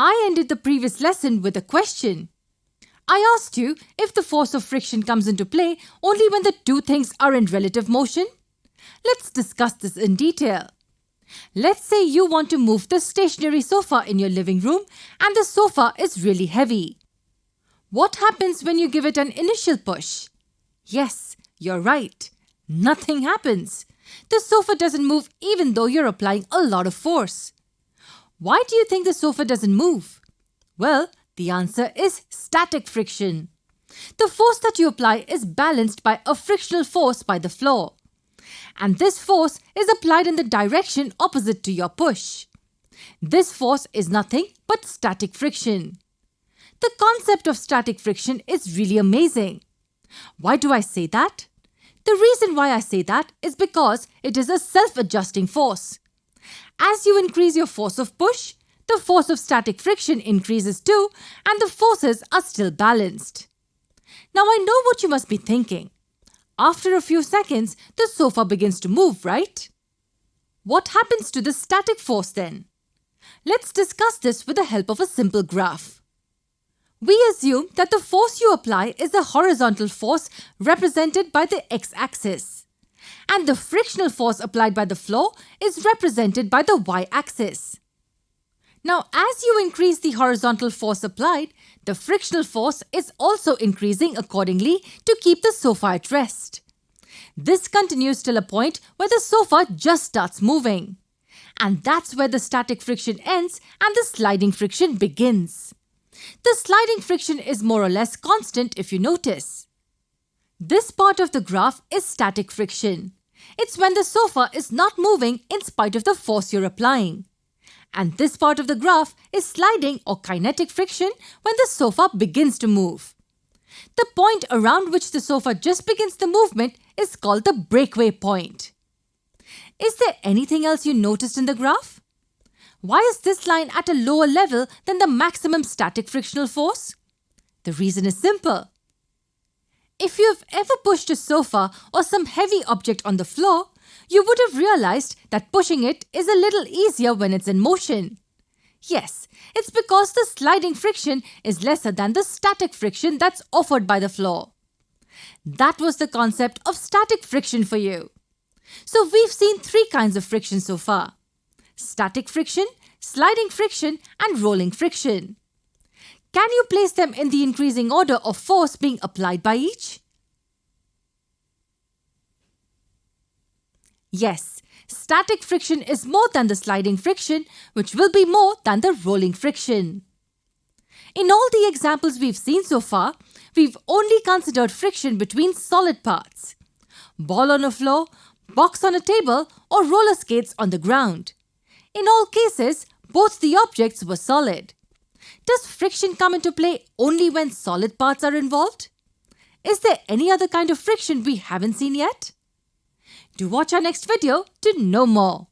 I ended the previous lesson with a question. I asked you if the force of friction comes into play only when the two things are in relative motion. Let's discuss this in detail. Let's say you want to move the stationary sofa in your living room and the sofa is really heavy. What happens when you give it an initial push? Yes, you're right. Nothing happens. The sofa doesn't move even though you're applying a lot of force. Why do you think the sofa doesn't move? Well, the answer is static friction. The force that you apply is balanced by a frictional force by the floor. And this force is applied in the direction opposite to your push. This force is nothing but static friction. The concept of static friction is really amazing. Why do I say that? The reason why I say that is because it is a self-adjusting force. As you increase your force of push, the force of static friction increases too, and the forces are still balanced. Now I know what you must be thinking. After a few seconds, the sofa begins to move, right? What happens to the static force then? Let's discuss this with the help of a simple graph. We assume that the force you apply is the horizontal force represented by the x-axis, and the frictional force applied by the floor is represented by the y-axis. Now, as you increase the horizontal force applied, the frictional force is also increasing accordingly to keep the sofa at rest. This continues till a point where the sofa just starts moving. And that's where the static friction ends and the sliding friction begins. The sliding friction is more or less constant if you notice. This part of the graph is static friction. It's when the sofa is not moving in spite of the force you're applying. And this part of the graph is sliding or kinetic friction when the sofa begins to move. The point around which the sofa just begins the movement is called the breakaway point. Is there anything else you noticed in the graph? Why is this line at a lower level than the maximum static frictional force? The reason is simple. If you have ever pushed a sofa or some heavy object on the floor, you would have realized that pushing it is a little easier when it's in motion. Yes, it's because the sliding friction is lesser than the static friction that's offered by the floor. That was the concept of static friction for you. So we've seen three kinds of friction so far: static friction, sliding friction, and rolling friction. Can you place them in the increasing order of force being applied by each? Yes, static friction is more than the sliding friction, which will be more than the rolling friction. In all the examples we've seen so far, we've only considered friction between solid parts: ball on a floor, box on a table, or roller skates on the ground. In all cases, both the objects were solid. Does friction come into play only when solid parts are involved? Is there any other kind of friction we haven't seen yet? Do watch our next video to know more.